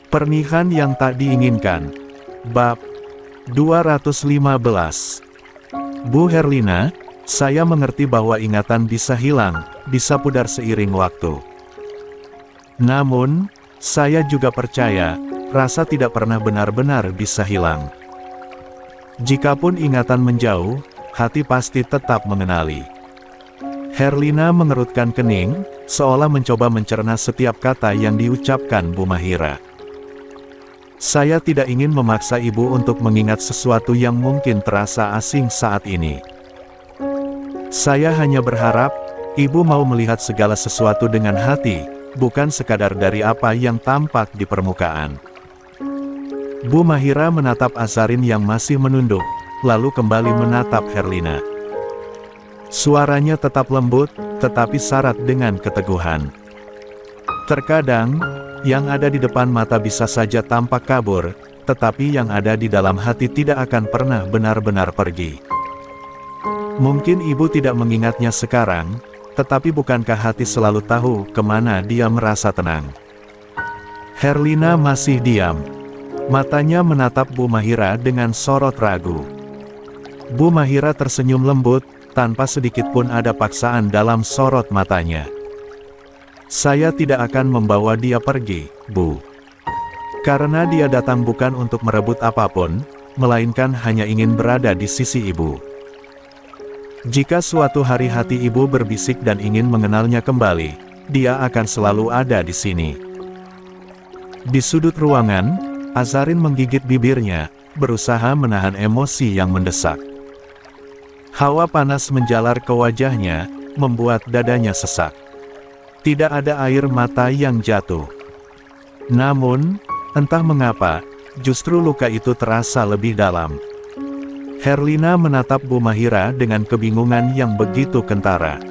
Pernikahan yang tak diinginkan. Bab 215. Bu Herlina, saya mengerti bahwa ingatan bisa hilang, bisa pudar seiring waktu. Namun, saya juga percaya, rasa tidak pernah benar-benar bisa hilang. Jikapun ingatan menjauh, hati pasti tetap mengenali. Herlina mengerutkan kening, seolah mencoba mencerna setiap kata yang diucapkan Bu Mahira. Saya tidak ingin memaksa ibu untuk mengingat sesuatu yang mungkin terasa asing saat ini. Saya hanya berharap, ibu mau melihat segala sesuatu dengan hati, bukan sekadar dari apa yang tampak di permukaan. Bu Mahira menatap Azarin yang masih menunduk, lalu kembali menatap Herlina. Suaranya tetap lembut, tetapi syarat dengan keteguhan. Terkadang, yang ada di depan mata bisa saja tampak kabur, tetapi yang ada di dalam hati tidak akan pernah benar-benar pergi. Mungkin ibu tidak mengingatnya sekarang, tetapi bukankah hati selalu tahu kemana dia merasa tenang? Herlina masih diam. Matanya menatap Bu Mahira dengan sorot ragu. Bu Mahira tersenyum lembut, tanpa sedikit pun ada paksaan dalam sorot matanya. Saya tidak akan membawa dia pergi, Bu. Karena dia datang bukan untuk merebut apapun, melainkan hanya ingin berada di sisi ibu. Jika suatu hari hati ibu berbisik dan ingin mengenalnya kembali, dia akan selalu ada di sini. Di sudut ruangan, Azarin menggigit bibirnya, berusaha menahan emosi yang mendesak. Hawa panas menjalar ke wajahnya, membuat dadanya sesak. Tidak ada air mata yang jatuh. Namun, entah mengapa, justru luka itu terasa lebih dalam. Herlina menatap Bu Mahira dengan kebingungan yang begitu kentara.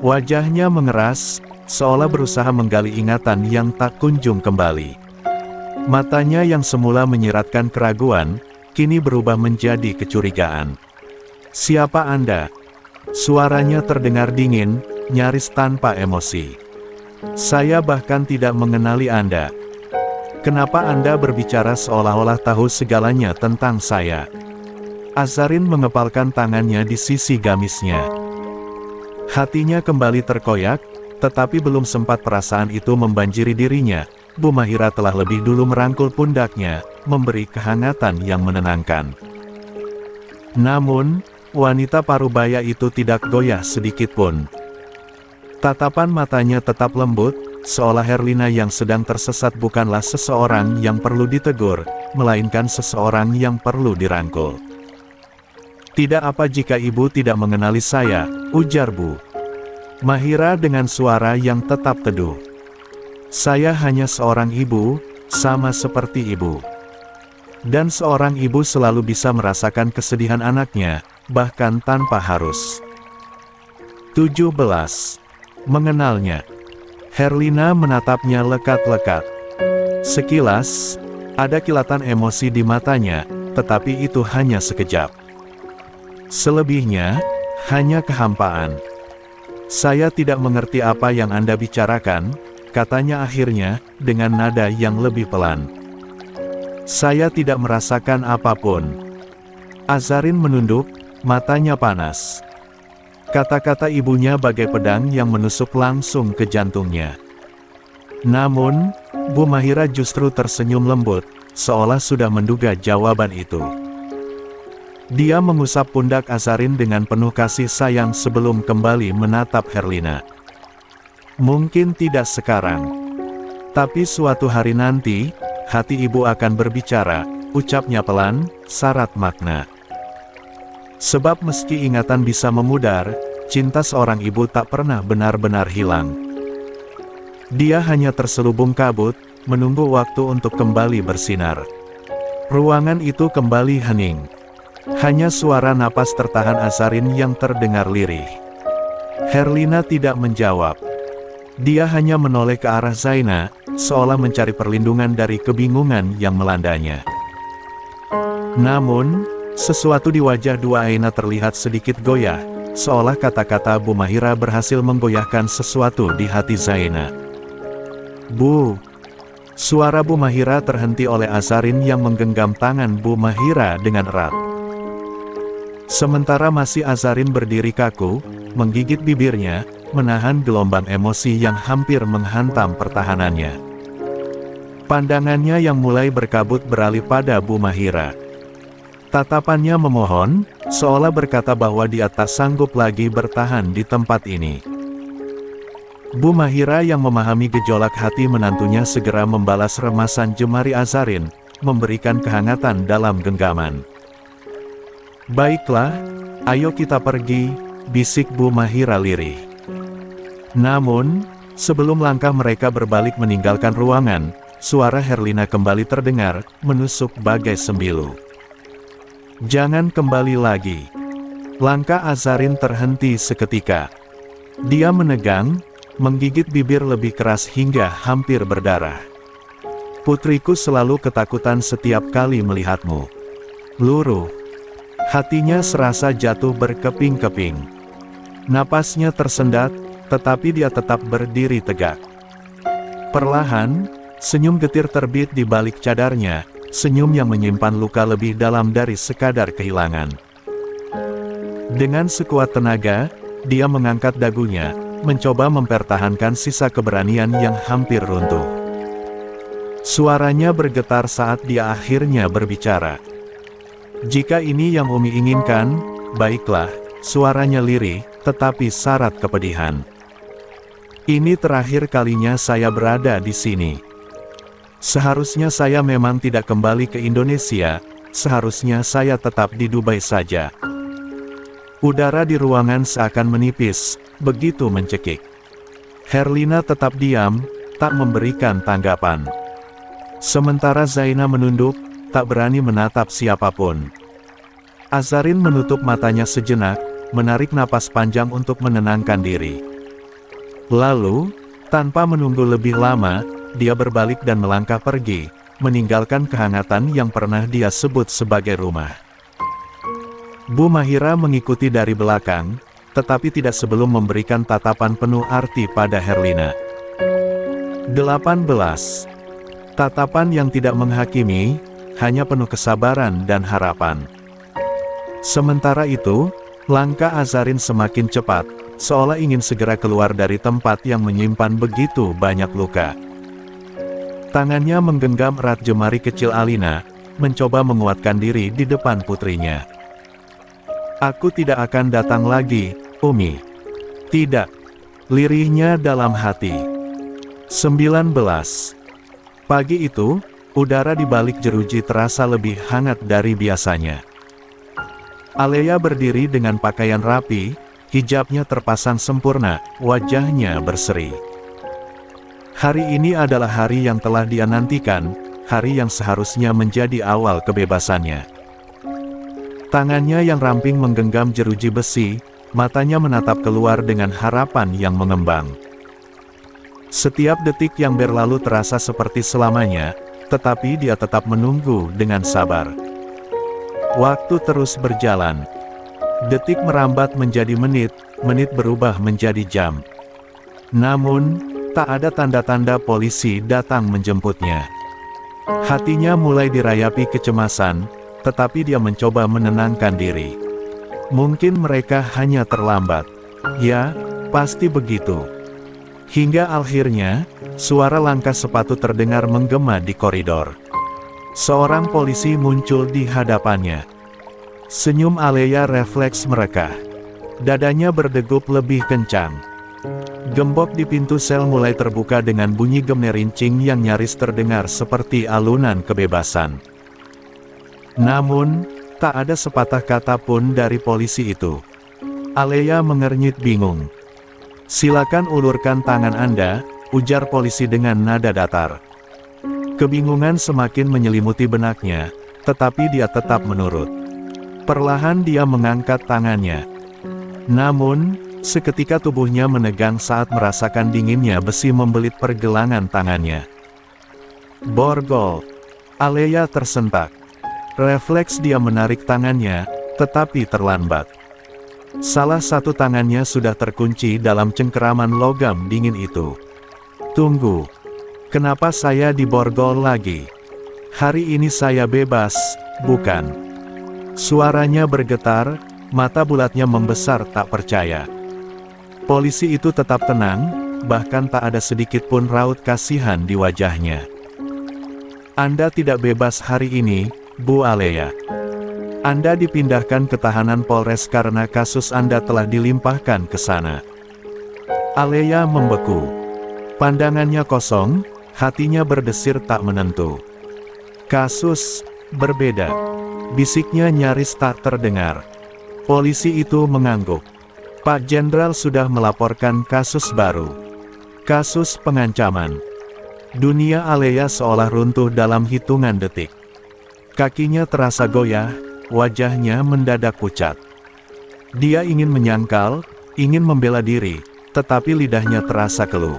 Wajahnya mengeras, seolah berusaha menggali ingatan yang tak kunjung kembali. Matanya yang semula menyiratkan keraguan, kini berubah menjadi kecurigaan. "Siapa Anda?" Suaranya terdengar dingin, nyaris tanpa emosi. "Saya bahkan tidak mengenali Anda. Kenapa Anda berbicara seolah-olah tahu segalanya tentang saya?" Azarin mengepalkan tangannya di sisi gamisnya. Hatinya kembali terkoyak, tetapi belum sempat perasaan itu membanjiri dirinya, Bu Mahira telah lebih dulu merangkul pundaknya, memberi kehangatan yang menenangkan. Namun, wanita parubaya itu tidak goyah sedikitpun. Tatapan matanya tetap lembut, seolah Herlina yang sedang tersesat bukanlah seseorang yang perlu ditegur, melainkan seseorang yang perlu dirangkul. "Tidak apa jika ibu tidak mengenali saya," ujar Bu Mahira dengan suara yang tetap teduh. "Saya hanya seorang ibu, sama seperti ibu. Dan seorang ibu selalu bisa merasakan kesedihan anaknya, bahkan tanpa harus." 17. Mengenalnya. Herlina menatapnya lekat-lekat. Sekilas, ada kilatan emosi di matanya, tetapi itu hanya sekejap. Selebihnya, hanya kehampaan. "Saya tidak mengerti apa yang Anda bicarakan," katanya akhirnya, dengan nada yang lebih pelan. "Saya tidak merasakan apapun." Azarin menunduk, matanya panas. Kata-kata ibunya bagai pedang yang menusuk langsung ke jantungnya. Namun, Bu Mahira justru tersenyum lembut, seolah sudah menduga jawaban itu. Dia mengusap pundak Azarin dengan penuh kasih sayang sebelum kembali menatap Herlina. "Mungkin tidak sekarang. Tapi suatu hari nanti, hati ibu akan berbicara," ucapnya pelan, syarat makna. Sebab meski ingatan bisa memudar, cinta seorang ibu tak pernah benar-benar hilang. Dia hanya terselubung kabut, menunggu waktu untuk kembali bersinar. Ruangan itu kembali hening. Hanya suara napas tertahan Azarin yang terdengar lirih. Herlina tidak menjawab. Dia hanya menoleh ke arah Zaina, seolah mencari perlindungan dari kebingungan yang melandanya. Namun, sesuatu di wajah dua Aina terlihat sedikit goyah, seolah kata-kata Bu Mahira berhasil menggoyahkan sesuatu di hati Zaina. "Bu." Suara Bu Mahira terhenti oleh Azarin yang menggenggam tangan Bu Mahira dengan erat. Sementara masih Azarin berdiri kaku, menggigit bibirnya, menahan gelombang emosi yang hampir menghantam pertahanannya. Pandangannya yang mulai berkabut beralih pada Bu Mahira. Tatapannya memohon, seolah berkata bahwa dia tak sanggup lagi bertahan di tempat ini. Bu Mahira yang memahami gejolak hati menantunya segera membalas remasan jemari Azarin, memberikan kehangatan dalam genggaman. "Baiklah, ayo kita pergi," bisik Bu Mahira lirih. Namun, sebelum langkah mereka berbalik meninggalkan ruangan, suara Herlina kembali terdengar, menusuk bagai sembilu. "Jangan kembali lagi." Langkah Azarin terhenti seketika. Dia menegang, menggigit bibir lebih keras hingga hampir berdarah. "Putriku selalu ketakutan setiap kali melihatmu." Luruh. Hatinya serasa jatuh berkeping-keping. Napasnya tersendat, tetapi dia tetap berdiri tegak. Perlahan, senyum getir terbit di balik cadarnya, senyum yang menyimpan luka lebih dalam dari sekadar kehilangan. Dengan sekuat tenaga, dia mengangkat dagunya, mencoba mempertahankan sisa keberanian yang hampir runtuh. Suaranya bergetar saat dia akhirnya berbicara. "Jika ini yang Umi inginkan, baiklah," suaranya lirih, tetapi syarat kepedihan. "Ini terakhir kalinya saya berada di sini. Seharusnya saya memang tidak kembali ke Indonesia, seharusnya saya tetap di Dubai saja." Udara di ruangan seakan menipis, begitu mencekik. Herlina tetap diam, tak memberikan tanggapan. Sementara Zaina menunduk, tak berani menatap siapapun. Azarin menutup matanya sejenak, menarik napas panjang untuk menenangkan diri. Lalu, tanpa menunggu lebih lama, dia berbalik dan melangkah pergi, meninggalkan kehangatan yang pernah dia sebut sebagai rumah. Bu Mahira mengikuti dari belakang, tetapi tidak sebelum memberikan tatapan penuh arti pada Herlina. 18. Tatapan yang tidak menghakimi, hanya penuh kesabaran dan harapan. Sementara itu, langkah Azarin semakin cepat, seolah ingin segera keluar dari tempat yang menyimpan begitu banyak luka. Tangannya menggenggam erat jemari kecil Alina, mencoba menguatkan diri di depan putrinya. "Aku tidak akan datang lagi, Umi." "Tidak," lirihnya dalam hati. 19. Pagi itu, udara di balik jeruji terasa lebih hangat dari biasanya. Alea berdiri dengan pakaian rapi, hijabnya terpasang sempurna, wajahnya berseri. Hari ini adalah hari yang telah dia nantikan, hari yang seharusnya menjadi awal kebebasannya. Tangannya yang ramping menggenggam jeruji besi, matanya menatap keluar dengan harapan yang mengembang. Setiap detik yang berlalu terasa seperti selamanya, tetapi dia tetap menunggu dengan sabar. Waktu terus berjalan. Detik merambat menjadi menit, menit berubah menjadi jam. Namun, tak ada tanda-tanda polisi datang menjemputnya. Hatinya mulai dirayapi kecemasan, tetapi dia mencoba menenangkan diri. Mungkin mereka hanya terlambat. Ya, pasti begitu. Hingga akhirnya, suara langkah sepatu terdengar menggema di koridor. Seorang polisi muncul di hadapannya. Senyum Alea refleks merekah. Dadanya berdegup lebih kencang. Gembok di pintu sel mulai terbuka dengan bunyi gemerincing yang nyaris terdengar seperti alunan kebebasan. Namun, tak ada sepatah kata pun dari polisi itu. Alea mengernyit bingung. "Silakan ulurkan tangan Anda," ujar polisi dengan nada datar. Kebingungan semakin menyelimuti benaknya, tetapi dia tetap menurut. Perlahan dia mengangkat tangannya. Namun, seketika tubuhnya menegang saat merasakan dinginnya besi membelit pergelangan tangannya. Borgol. Alea tersentak. Refleks dia menarik tangannya, tetapi terlambat. Salah satu tangannya sudah terkunci dalam cengkeraman logam dingin itu. "Tunggu." Kenapa saya diborgol lagi? Hari ini saya bebas, bukan? Suaranya bergetar, mata bulatnya membesar tak percaya. Polisi itu tetap tenang, bahkan tak ada sedikit pun raut kasihan di wajahnya. Anda tidak bebas hari ini, Bu Alea. Anda dipindahkan ke tahanan Polres karena kasus Anda telah dilimpahkan ke sana. Alea membeku. Pandangannya kosong, hatinya berdesir tak menentu. Kasus berbeda. Bisiknya nyaris tak terdengar. Polisi itu mengangguk. Pak Jenderal sudah melaporkan kasus baru. Kasus pengancaman. Dunia Alea seolah runtuh dalam hitungan detik. Kakinya terasa goyah, wajahnya mendadak pucat. Dia ingin menyangkal, ingin membela diri, tetapi lidahnya terasa keluh.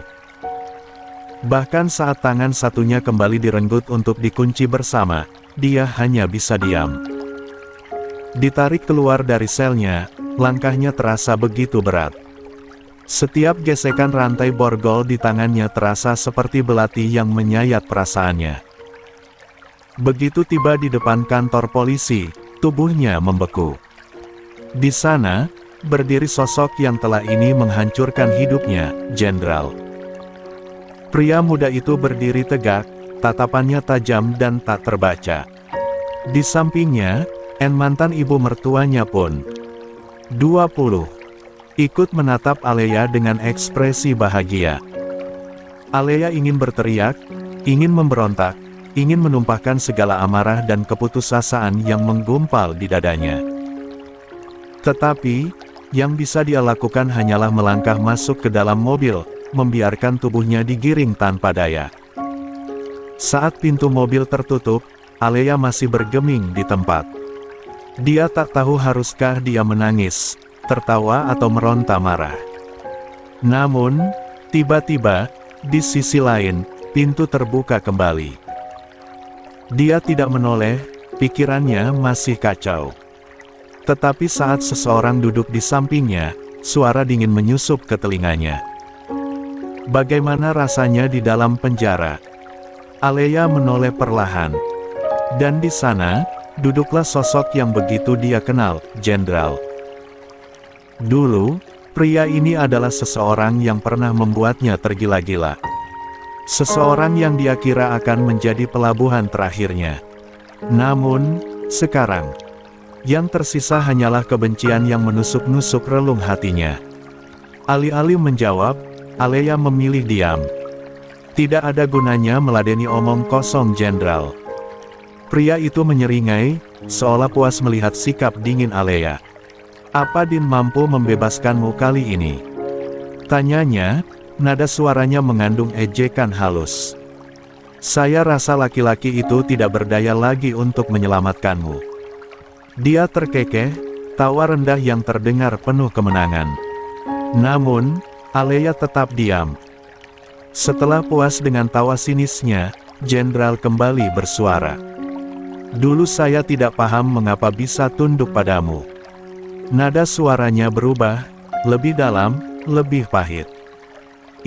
Bahkan saat tangan satunya kembali direnggut untuk dikunci bersama, dia hanya bisa diam. Ditarik keluar dari selnya, langkahnya terasa begitu berat. Setiap gesekan rantai borgol di tangannya terasa seperti belati yang menyayat perasaannya. Begitu tiba di depan kantor polisi, tubuhnya membeku. Di sana, berdiri sosok yang telah ini menghancurkan hidupnya, Jenderal. Pria muda itu berdiri tegak, tatapannya tajam dan tak terbaca. Di sampingnya, mantan ibu mertuanya pun 20. Ikut menatap Alea dengan ekspresi bahagia. Alea ingin berteriak, ingin memberontak, ingin menumpahkan segala amarah dan keputusasaan yang menggumpal di dadanya. Tetapi, yang bisa dia lakukan hanyalah melangkah masuk ke dalam mobil, membiarkan tubuhnya digiring tanpa daya. Saat pintu mobil tertutup, Alea masih bergeming di tempat. Dia tak tahu haruskah dia menangis, tertawa atau meronta marah. Namun, tiba-tiba, di sisi lain, pintu terbuka kembali. Dia tidak menoleh, pikirannya masih kacau. Tetapi saat seseorang duduk di sampingnya, suara dingin menyusup ke telinganya. Bagaimana rasanya di dalam penjara? Alea menoleh perlahan. Dan di sana, duduklah sosok yang begitu dia kenal, Jenderal. Dulu, pria ini adalah seseorang yang pernah membuatnya tergila-gila. Seseorang yang dia kira akan menjadi pelabuhan terakhirnya. Namun, sekarang, yang tersisa hanyalah kebencian yang menusuk-nusuk relung hatinya. Alih-alih menjawab, Alea memilih diam. Tidak ada gunanya meladeni omong kosong, Jenderal. Pria itu menyeringai, seolah puas melihat sikap dingin Alea. Apa Din mampu membebaskanmu kali ini? Tanyanya, nada suaranya mengandung ejekan halus. Saya rasa laki-laki itu tidak berdaya lagi untuk menyelamatkanmu. Dia terkekeh, tawa rendah yang terdengar penuh kemenangan. Namun, Alea tetap diam. Setelah puas dengan tawa sinisnya, Jenderal kembali bersuara. Dulu saya tidak paham mengapa bisa tunduk padamu. Nada suaranya berubah, lebih dalam, lebih pahit.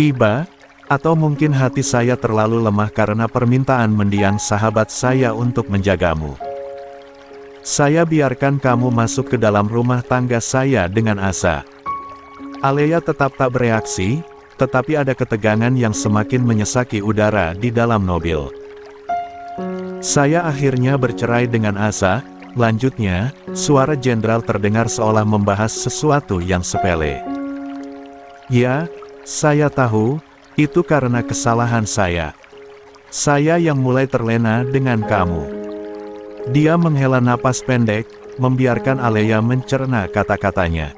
Iba, atau mungkin hati saya terlalu lemah karena permintaan mendiang sahabat saya untuk menjagamu. Saya biarkan kamu masuk ke dalam rumah tangga saya dengan asa. Alea tetap tak bereaksi, tetapi ada ketegangan yang semakin menyesaki udara di dalam mobil. Saya akhirnya bercerai dengan Asa, lanjutnya, suara Jenderal terdengar seolah membahas sesuatu yang sepele. Ya, saya tahu, itu karena kesalahan saya. Saya yang mulai terlena dengan kamu. Dia menghela napas pendek, membiarkan Alea mencerna kata-katanya.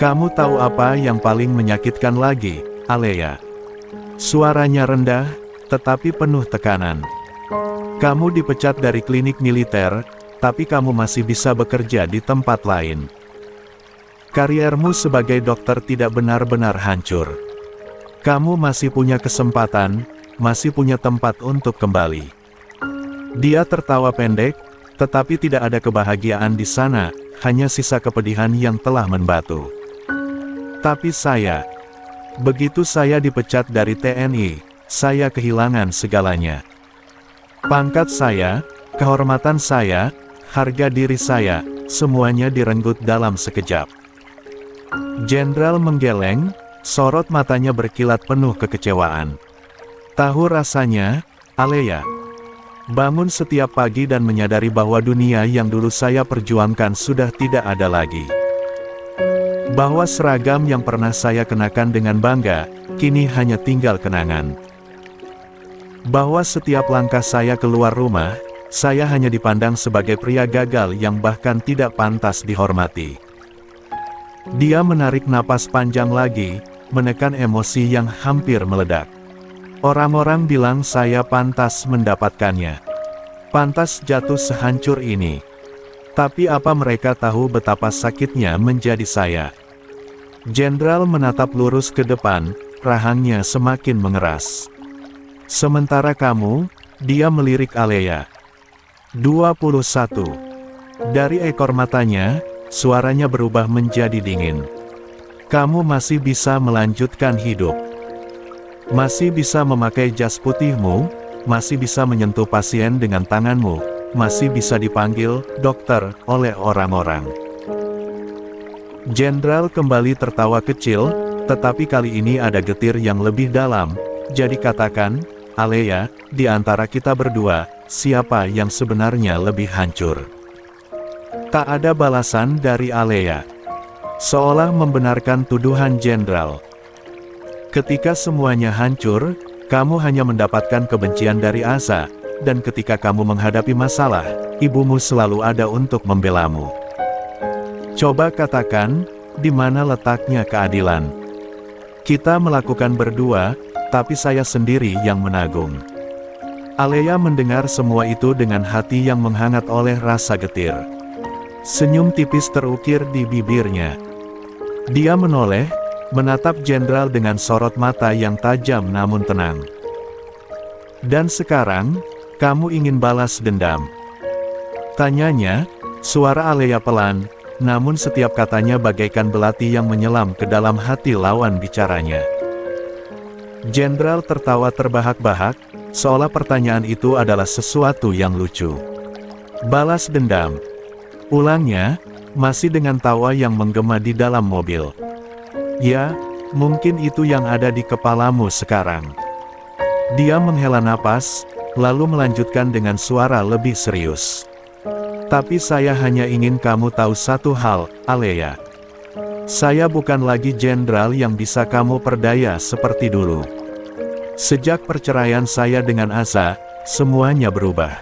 Kamu tahu apa yang paling menyakitkan lagi, Alea? Suaranya rendah, tetapi penuh tekanan. Kamu dipecat dari klinik militer, tapi kamu masih bisa bekerja di tempat lain. Kariermu sebagai dokter tidak benar-benar hancur. Kamu masih punya kesempatan, masih punya tempat untuk kembali. Dia tertawa pendek, tetapi tidak ada kebahagiaan di sana, hanya sisa kepedihan yang telah membatu. Tapi begitu saya dipecat dari TNI, saya kehilangan segalanya. Pangkat saya, kehormatan saya, harga diri saya, semuanya direnggut dalam sekejap. Jenderal menggeleng, sorot matanya berkilat penuh kekecewaan. Tahu rasanya, Alea? Bangun setiap pagi dan menyadari bahwa dunia yang dulu saya perjuangkan sudah tidak ada lagi. Bahwa seragam yang pernah saya kenakan dengan bangga, kini hanya tinggal kenangan. Bahwa setiap langkah saya keluar rumah, saya hanya dipandang sebagai pria gagal yang bahkan tidak pantas dihormati. Dia menarik napas panjang lagi, menekan emosi yang hampir meledak. Orang-orang bilang saya pantas mendapatkannya. Pantas jatuh sehancur ini. Tapi apa mereka tahu betapa sakitnya menjadi saya? Jenderal menatap lurus ke depan, rahangnya semakin mengeras. Sementara kamu, dia melirik Alea. 21. Dari ekor matanya, suaranya berubah menjadi dingin. Kamu masih bisa melanjutkan hidup. Masih bisa memakai jas putihmu, masih bisa menyentuh pasien dengan tanganmu, masih bisa dipanggil dokter oleh orang-orang. Jenderal kembali tertawa kecil, tetapi kali ini ada getir yang lebih dalam. Jadi katakan, Alea, di antara kita berdua, siapa yang sebenarnya lebih hancur? Tak ada balasan dari Alea. Seolah membenarkan tuduhan jenderal. Ketika semuanya hancur, kamu hanya mendapatkan kebencian dari Asa, dan ketika kamu menghadapi masalah, ibumu selalu ada untuk membelamu. Coba katakan, di mana letaknya keadilan? Kita melakukan berdua, tapi saya sendiri yang menanggung. Alea mendengar semua itu dengan hati yang menghangat oleh rasa getir. Senyum tipis terukir di bibirnya. Dia menoleh, menatap jenderal dengan sorot mata yang tajam namun tenang. Dan sekarang, kamu ingin balas dendam? Tanyanya, suara Alea pelan, namun setiap katanya bagaikan belati yang menyelam ke dalam hati lawan bicaranya. Jenderal tertawa terbahak-bahak, seolah pertanyaan itu adalah sesuatu yang lucu. Balas dendam. Ulangnya, masih dengan tawa yang menggema di dalam mobil. Ya, mungkin itu yang ada di kepalamu sekarang. Dia menghela napas, lalu melanjutkan dengan suara lebih serius. Tapi saya hanya ingin kamu tahu satu hal, Alea. Saya bukan lagi jenderal yang bisa kamu perdaya seperti dulu. Sejak perceraian saya dengan Asa, semuanya berubah.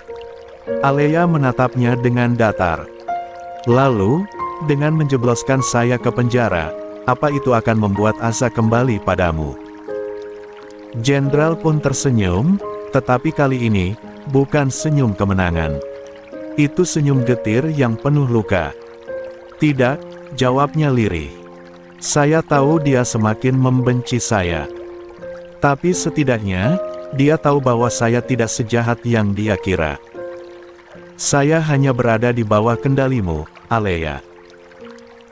Alea menatapnya dengan datar. Lalu, dengan menjebloskan saya ke penjara, apa itu akan membuat Asa kembali padamu? Jenderal pun tersenyum, tetapi kali ini, bukan senyum kemenangan. Itu senyum getir yang penuh luka. Tidak, jawabnya lirih. Saya tahu dia semakin membenci saya. Tapi setidaknya, dia tahu bahwa saya tidak sejahat yang dia kira. Saya hanya berada di bawah kendalimu, Alea.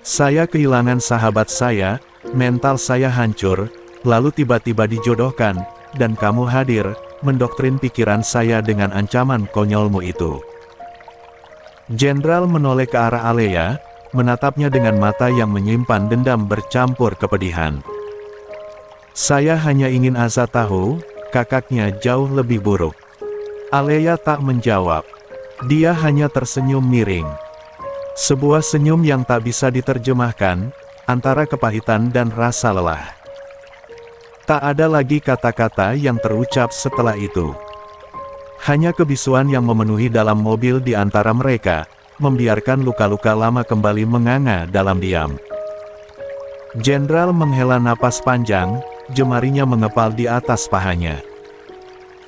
Saya kehilangan sahabat saya, mental saya hancur, lalu tiba-tiba dijodohkan, dan kamu hadir, mendoktrin pikiran saya dengan ancaman konyolmu itu. Jenderal menoleh ke arah Alea, menatapnya dengan mata yang menyimpan dendam bercampur kepedihan. Saya hanya ingin Asa tahu, kakaknya jauh lebih buruk. Alea tak menjawab. Dia hanya tersenyum miring. Sebuah senyum yang tak bisa diterjemahkan, antara kepahitan dan rasa lelah. Tak ada lagi kata-kata yang terucap setelah itu. Hanya kebisuan yang memenuhi dalam mobil di antara mereka, membiarkan luka-luka lama kembali menganga dalam diam. Jenderal menghela napas panjang, jemarinya mengepal di atas pahanya.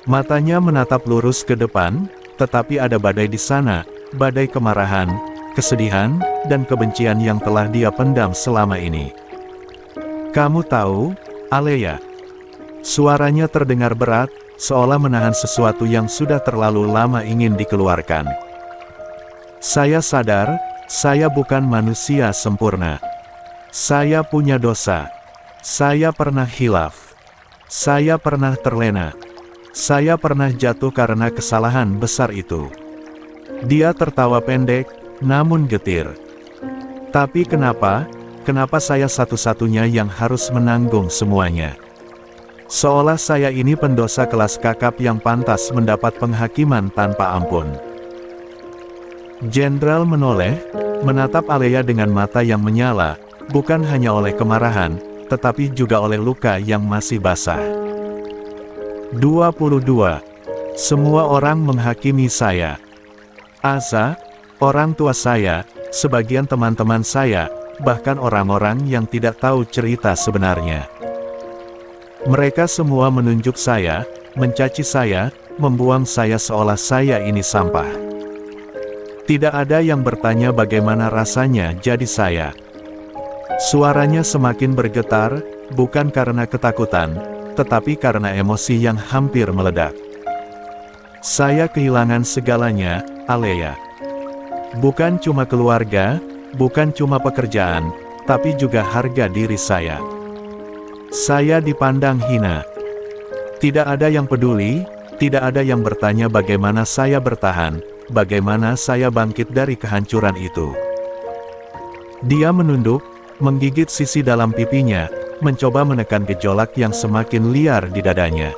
Matanya menatap lurus ke depan, tetapi ada badai di sana, badai kemarahan, kesedihan, dan kebencian yang telah dia pendam selama ini. Kamu tahu, Alea? Suaranya terdengar berat, seolah menahan sesuatu yang sudah terlalu lama ingin dikeluarkan. Saya sadar, saya bukan manusia sempurna. Saya punya dosa. Saya pernah khilaf. Saya pernah terlena. Saya pernah jatuh karena kesalahan besar itu. Dia tertawa pendek, namun getir. Tapi kenapa saya satu-satunya yang harus menanggung semuanya? Seolah saya ini pendosa kelas kakap yang pantas mendapat penghakiman tanpa ampun. Jenderal menoleh, menatap Alea dengan mata yang menyala, bukan hanya oleh kemarahan, tetapi juga oleh luka yang masih basah. 22. Semua orang menghakimi saya. Asa, orang tua saya, sebagian teman-teman saya, bahkan orang-orang yang tidak tahu cerita sebenarnya. Mereka semua menunjuk saya, mencaci saya, membuang saya seolah saya ini sampah. Tidak ada yang bertanya bagaimana rasanya jadi saya. Suaranya semakin bergetar, bukan karena ketakutan, tetapi karena emosi yang hampir meledak. Saya kehilangan segalanya, Alea. Bukan cuma keluarga, bukan cuma pekerjaan, tapi juga harga diri saya. Saya dipandang hina. Tidak ada yang peduli, tidak ada yang bertanya bagaimana saya bertahan, bagaimana saya bangkit dari kehancuran itu. Dia menunduk, menggigit sisi dalam pipinya, mencoba menekan gejolak yang semakin liar di dadanya.